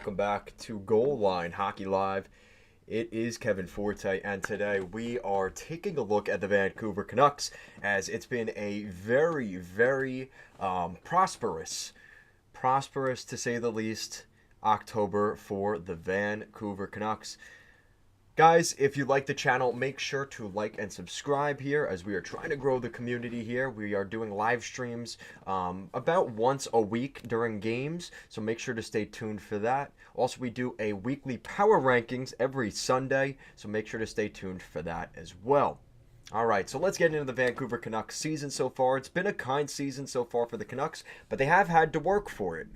welcome back to Goal Line Hockey Live. It is Kevin Forte, and today we are taking a look at the Vancouver Canucks, as it's been a very prosperous to say the least, October for the Vancouver Canucks. Guys, if you like the channel, make sure to like and subscribe here, as we are trying to grow the community here. We are doing live streams about once a week during games, so make sure to stay tuned for that. Also, we do a weekly power rankings every Sunday, so make sure to stay tuned for that as well. All right, so let's get into the Vancouver Canucks season so far. It's been a kind season so far for the Canucks, but they have had to work for it.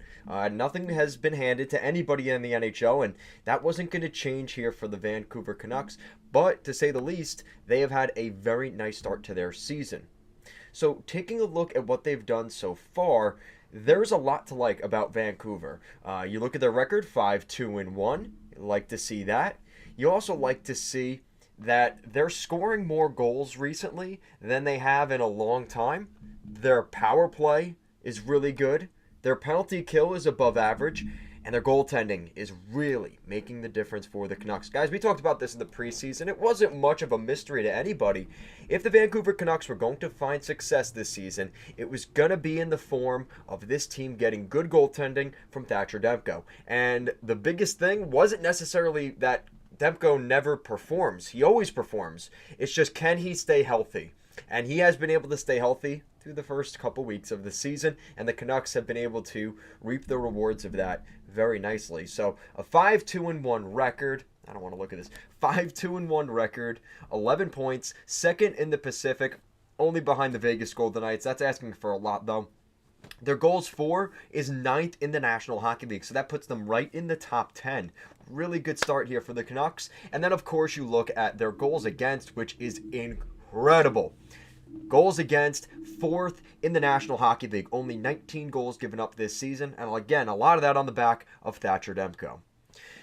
Nothing has been handed to anybody in the NHL, and that wasn't going to change here for the Vancouver Canucks. But to say the least, they have had a very nice start to their season. So taking a look at what they've done so far, there's a lot to like about Vancouver. You look at their record, 5-2-1. You like to see that. You also like to see that they're scoring more goals recently than they have in a long time. Their power play is really good. Their penalty kill is above average. And their goaltending is really making the difference for the Canucks. Guys, we talked about this in the preseason. It wasn't much of a mystery to anybody. If the Vancouver Canucks were going to find success this season, it was going to be in the form of this team getting good goaltending from Thatcher Demko. And the biggest thing wasn't necessarily that Demko never performs. He always performs. It's just, can he stay healthy? And he has been able to stay healthy through the first couple weeks of the season, and the Canucks have been able to reap the rewards of that very nicely. So a 5-2-1 record. I don't want to look at this. 5-2-1 record, 11 points, second in the Pacific, only behind the Vegas Golden Knights. That's asking for a lot, though. Their goals for is 9th in the National Hockey League, so that puts them right in the top 10. Really good start here for the Canucks. And then, of course, you look at their goals against, which is incredible. Goals against, 4th in the National Hockey League. Only 19 goals given up this season. And again, a lot of that on the back of Thatcher Demko.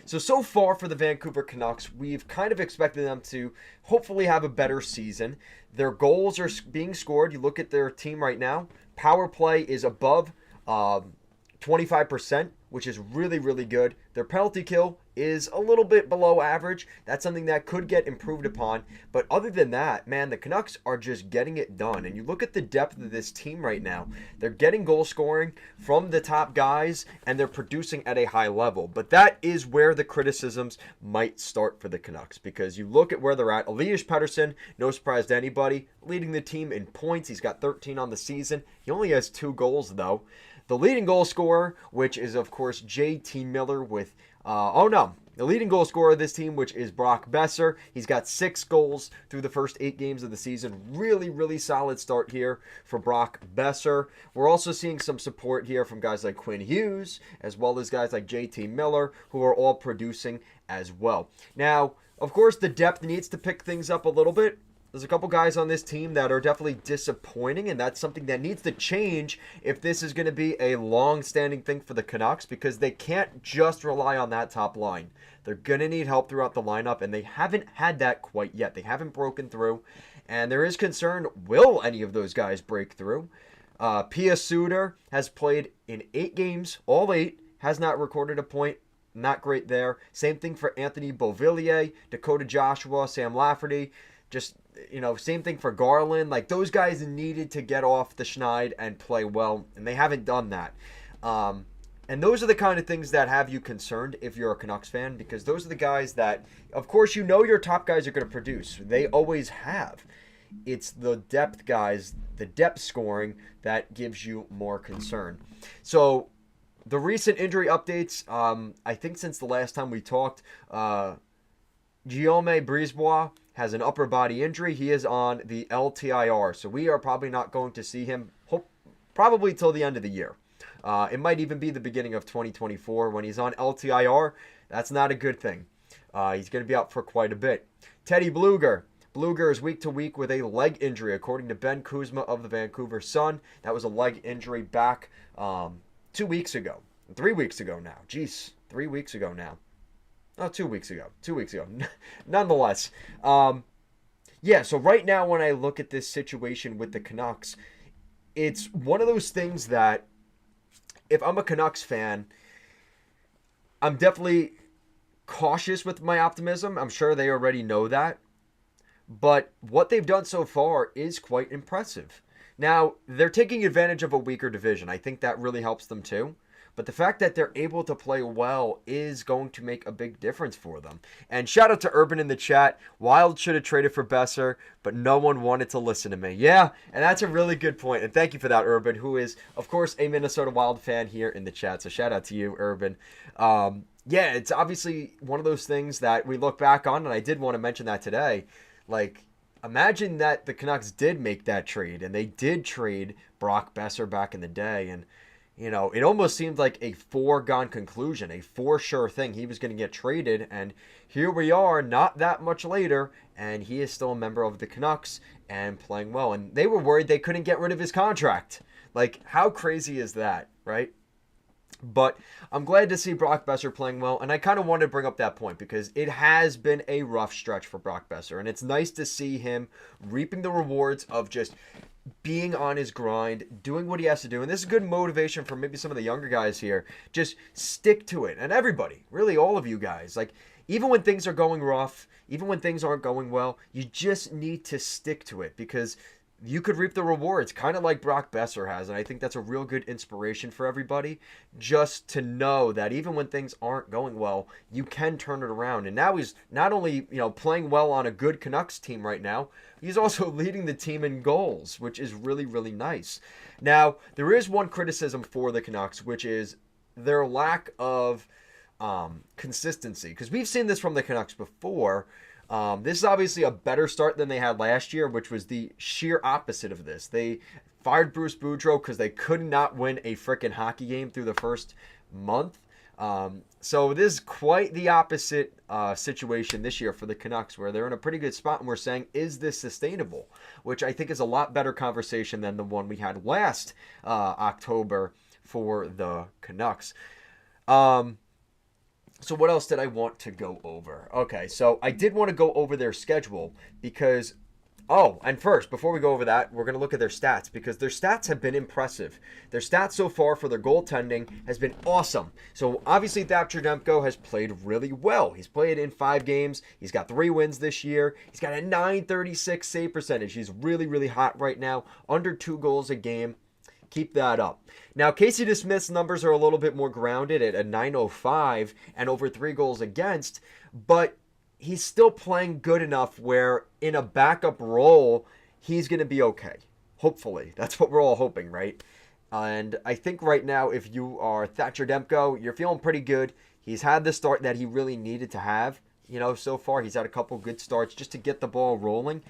So far for the Vancouver Canucks, we've kind of expected them to hopefully have a better season. Their goals are being scored. You look at their team right now. Power play is above 25%, which is really good. Their penalty kill is a little bit below average. That's something that could get improved upon. But other than that, man, the Canucks are just getting it done. And you look at the depth of this team right now. They're getting goal scoring from the top guys, and they're producing at a high level. But that is where the criticisms might start for the Canucks, because you look at where they're at. Elias Pettersson, no surprise to anybody, leading the team in points. He's got 13 on the season. He only has 2 goals, though. The leading goal scorer, which is, of course, J.T. Miller with... the leading goal scorer of this team, which is Brock Boeser. He's got 6 goals through the first 8 games of the season. Really solid start here for Brock Boeser. We're also seeing some support here from guys like Quinn Hughes, as well as guys like J.T. Miller, who are all producing as well. Now, of course, the depth needs to pick things up a little bit. There's a couple guys on this team that are definitely disappointing, and that's something that needs to change if this is going to be a long-standing thing for the Canucks, because they can't just rely on that top line. They're going to need help throughout the lineup, and they haven't had that quite yet. They haven't broken through, and there is concern, will any of those guys break through? Pia Suter has played in 8 games, all 8, has not recorded a point. Not great there. Same thing for Anthony Beauvillier, Dakota Joshua, Sam Lafferty. Just, same thing for Garland. Like, those guys needed to get off the schneid and play well, and they haven't done that. And those are the kind of things that have you concerned if you're a Canucks fan, because those are the guys that, of course, your top guys are going to produce. They always have. It's the depth guys, the depth scoring, that gives you more concern. So, the recent injury updates, I think since the last time we talked, Guillaume Brisebois has an upper body injury. He is on the LTIR, so we are probably not going to see him probably till the end of the year. It might even be the beginning of 2024 when he's on LTIR. That's not a good thing. He's going to be out for quite a bit. Teddy Bluger. Bluger is week to week with a leg injury, according to Ben Kuzma of the Vancouver Sun. That was a leg injury back 2 weeks ago. 3 weeks ago now. Jeez, 3 weeks ago now. Oh, 2 weeks ago. 2 weeks ago. Nonetheless. Yeah, so right now when I look at this situation with the Canucks, it's one of those things that if I'm a Canucks fan, I'm definitely cautious with my optimism. I'm sure they already know that. But what they've done so far is quite impressive. Now, they're taking advantage of a weaker division. I think that really helps them too. But the fact that they're able to play well is going to make a big difference for them. And shout out to Urban in the chat. Wild should have traded for Besser, but no one wanted to listen to me. Yeah, and that's a really good point. And thank you for that, Urban, who is, of course, a Minnesota Wild fan here in the chat. So shout out to you, Urban. Yeah, it's obviously one of those things that we look back on, and I did want to mention that today. Like, imagine that the Canucks did make that trade, and they did trade Brock Besser back in the day, and it almost seemed like a foregone conclusion, a for sure thing. He was going to get traded, and here we are, not that much later, and he is still a member of the Canucks and playing well. And they were worried they couldn't get rid of his contract. Like, how crazy is that, right? But I'm glad to see Brock Besser playing well, and I kind of wanted to bring up that point because it has been a rough stretch for Brock Besser, and it's nice to see him reaping the rewards of just being on his grind, doing what he has to do. And this is good motivation for maybe some of the younger guys here. Just stick to it. And everybody, really all of you guys, like, even when things are going rough, even when things aren't going well, you just need to stick to it because you could reap the rewards, kind of like Brock Besser has. And I think that's a real good inspiration for everybody, just to know that even when things aren't going well, you can turn it around. And now he's not only, playing well on a good Canucks team right now, he's also leading the team in goals, which is really, really nice. Now, there is one criticism for the Canucks, which is their lack of consistency. Because we've seen this from the Canucks before. This is obviously a better start than they had last year, which was the sheer opposite of this. They fired Bruce Boudreau because they could not win a freaking hockey game through the first month. So this is quite the opposite situation this year for the Canucks, where they're in a pretty good spot, and we're saying, is this sustainable? Which I think is a lot better conversation than the one we had last October for the Canucks. So what else did I want to go over? Okay, so I did want to go over their schedule because, and first, before we go over that, we're going to look at their stats because their stats have been impressive. Their stats so far for their goaltending has been awesome. So obviously Thatcher Demko has played really well. He's played in 5 games. He's got 3 wins this year. He's got a .936 save percentage. He's really, really hot right now, under 2 goals a game. Keep that up. Now, Casey DeSmith's numbers are a little bit more grounded at a .905 and over 3 goals against, but he's still playing good enough where in a backup role, he's going to be okay. Hopefully. That's what we're all hoping, right? And I think right now, if you are Thatcher Demko, you're feeling pretty good. He's had the start that he really needed to have. So far, he's had a couple good starts just to get the ball rolling.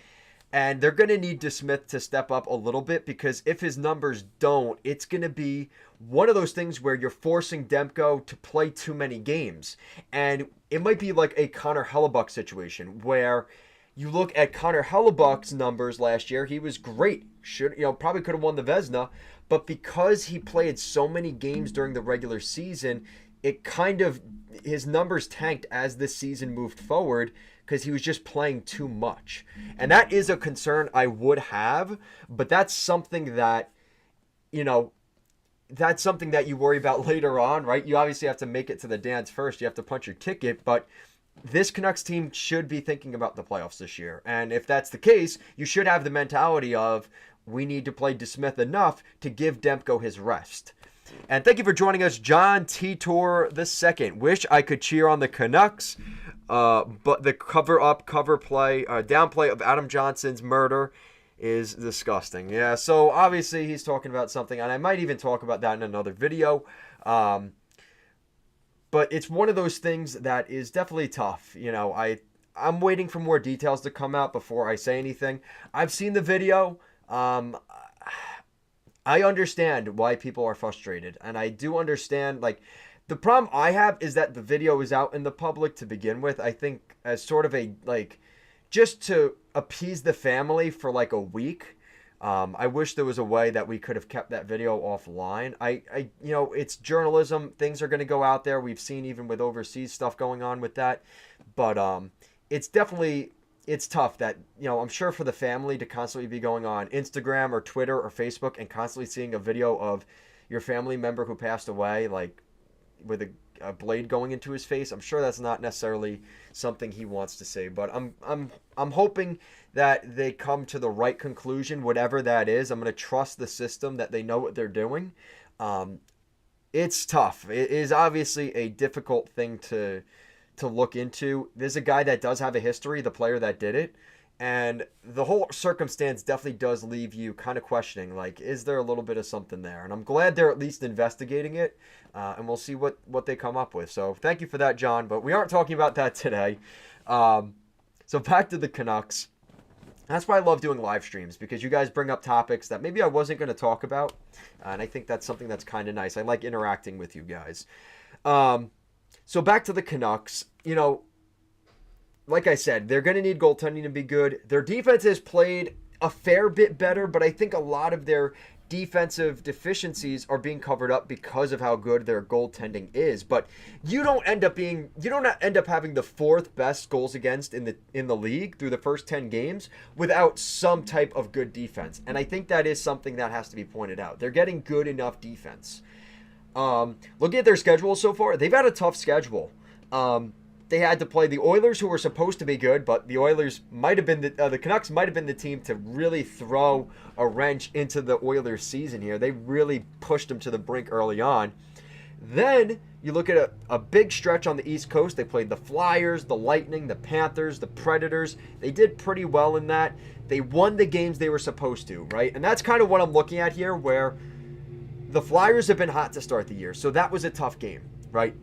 And they're going to need DeSmith to step up a little bit because if his numbers don't, it's going to be one of those things where you're forcing Demko to play too many games. And it might be like a Connor Hellebuck situation where you look at Connor Hellebuck's numbers last year. He was great. Probably could have won the Vezina. But because he played so many games during the regular season, his numbers tanked as the season moved forward, because he was just playing too much. And that is a concern I would have, but that's something that, you worry about later on, right? You obviously have to make it to the dance first. You have to punch your ticket, but this Canucks team should be thinking about the playoffs this year. And if that's the case, you should have the mentality of, we need to play DeSmith enough to give Demko his rest. And thank you for joining us, John Titor II. Wish I could cheer on the Canucks. But the downplay of Adam Johnson's murder is disgusting. Yeah, so obviously he's talking about something, and I might even talk about that in another video. But it's one of those things that is definitely tough. I'm waiting for more details to come out before I say anything. I've seen the video. I understand why people are frustrated, and I do understand, the problem I have is that the video is out in the public to begin with. I think as sort of just to appease the family for a week. I wish there was a way that we could have kept that video offline. It's journalism. Things are going to go out there. We've seen even with overseas stuff going on with that. But it's tough that, I'm sure for the family to constantly be going on Instagram or Twitter or Facebook and constantly seeing a video of your family member who passed away, with a blade going into his face. I'm sure that's not necessarily something he wants to say, but I'm hoping that they come to the right conclusion, whatever that is. I'm going to trust the system that they know what they're doing. It's tough. It is obviously a difficult thing to look into. There's a guy that does have a history, the player that did it. And the whole circumstance definitely does leave you kind of questioning, like, is there a little bit of something there? And I'm glad they're at least investigating it, and we'll see what they come up with. So thank you for that, John, but we aren't talking about that today. So back to the Canucks. That's why I love doing live streams, because you guys bring up topics that maybe I wasn't going to talk about, and I think that's something that's kind of nice. I like interacting with you guys. So back to the Canucks, like I said, they're going to need goaltending to be good. Their defense has played a fair bit better, but I think a lot of their defensive deficiencies are being covered up because of how good their goaltending is. But you don't end up having the fourth best goals against in the league through the first 10 games without some type of good defense. And I think that is something that has to be pointed out. They're getting good enough defense. Looking at their schedule so far, they've had a tough schedule. They had to play the Oilers, who were supposed to be good, but the Oilers might have been the Canucks might have been the team to really throw a wrench into the Oilers' season here. They really pushed them to the brink early on. Then you look at a big stretch on the East Coast. They played the Flyers, the Lightning, the Panthers, the Predators. They did pretty well in that. They won the games they were supposed to, right? And that's kind of what I'm looking at here, where the Flyers have been hot to start the year. So that was a tough game, right?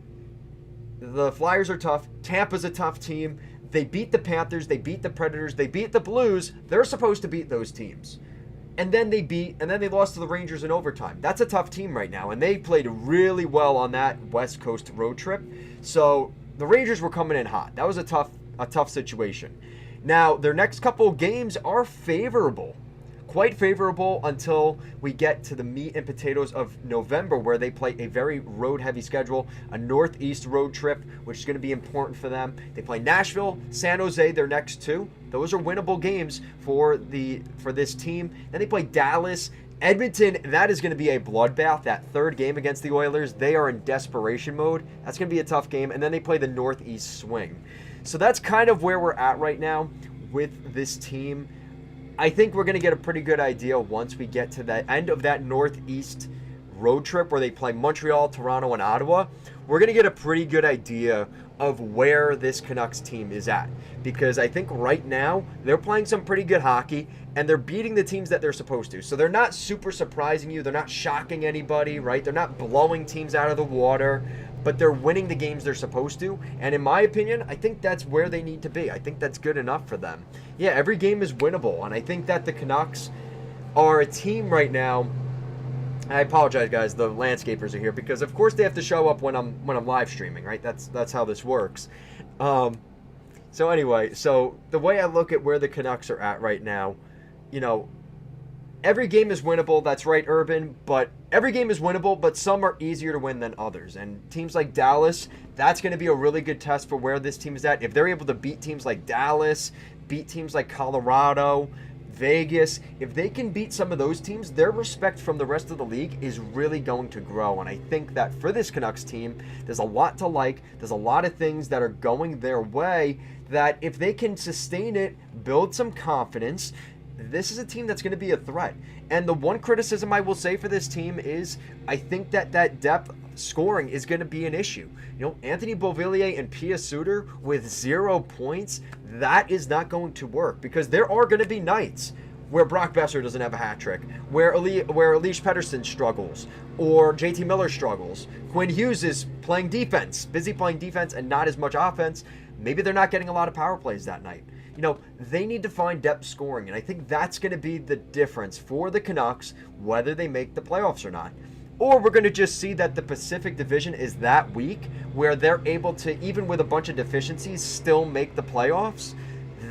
The Flyers are tough. Tampa's a tough team. They beat the Panthers. They beat the Predators. They beat the Blues. They're supposed to beat those teams. And then they lost to the Rangers in overtime. That's a tough team right now. And they played really well on that West Coast road trip. So the Rangers were coming in hot. That was a tough situation. Now, their next couple of games are favorable. Quite favorable until we get to the meat and potatoes of November, where they play a very road-heavy schedule, a Northeast road trip, which is going to be important for them. They play Nashville, San Jose, their next two. Those are winnable games for this team. Then they play Dallas, Edmonton. That is going to be a bloodbath. That third game against the Oilers, they are in desperation mode. That's going to be a tough game. And then they play the Northeast swing. So that's kind of where we're at right now with this team. I think we're going to get a pretty good idea once we get to the end of that Northeast road trip where they play Montreal, Toronto, and Ottawa. We're going to get a pretty good idea of where this Canucks team is at, because I think right now they're playing some pretty good hockey and they're beating the teams that they're supposed to. So they're not super surprising you. They're not shocking anybody, right? They're not blowing teams out of the water, but they're winning the games they're supposed to. And in my opinion, I think that's where they need to be. I think that's good enough for them. Yeah, every game is winnable. And I think that the Canucks are a team right now. I apologize, guys. The landscapers are here because, of course, they have to show up when I'm live streaming, right? That's how this works. So anyway, so the way I look at where the Canucks are at right now, every game is winnable. That's right, Urban. But every game is winnable, but some are easier to win than others. And teams like Dallas, that's going to be a really good test for where this team is at. If they're able to beat teams like Dallas, beat teams like Colorado, Vegas, if they can beat some of those teams, their respect from the rest of the league is really going to grow. And I think that for this Canucks team, there's a lot to like. There's a lot of things that are going their way that if they can sustain it, build some confidence, this is a team that's going to be a threat. And the one criticism I will say for this team is I think that depth scoring is going to be an issue. Anthony Beauvillier and Pia Suter with 0 points, that is not going to work, because there are going to be nights where Brock Besser doesn't have a hat trick, where Elias Pettersson struggles, or JT Miller struggles. Quinn Hughes is playing defense, busy playing defense and not as much offense. Maybe they're not getting a lot of power plays that night. They need to find depth scoring, and I think that's going to be the difference for the Canucks, whether they make the playoffs or not. Or we're going to just see that the Pacific Division is that weak where they're able to, even with a bunch of deficiencies, still make the playoffs.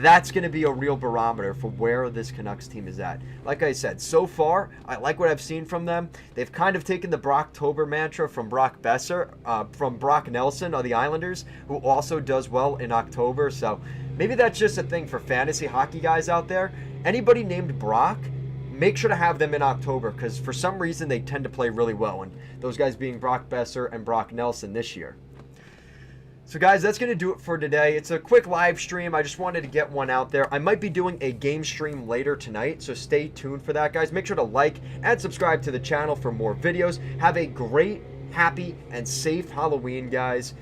That's going to be a real barometer for where this Canucks team is at. Like I said, so far, I like what I've seen from them. They've kind of taken the BROCKTOBER mantra from Brock Besser, from Brock Nelson of the Islanders, who also does well in October. So maybe that's just a thing for fantasy hockey guys out there. Anybody named Brock, make sure to have them in October, because for some reason they tend to play really well. And those guys being Brock Besser and Brock Nelson this year. So guys, that's going to do it for today. It's a quick live stream. I just wanted to get one out there. I might be doing a game stream later tonight, so stay tuned for that, guys. Make sure to like and subscribe to the channel for more videos. Have a great, happy, and safe Halloween, guys.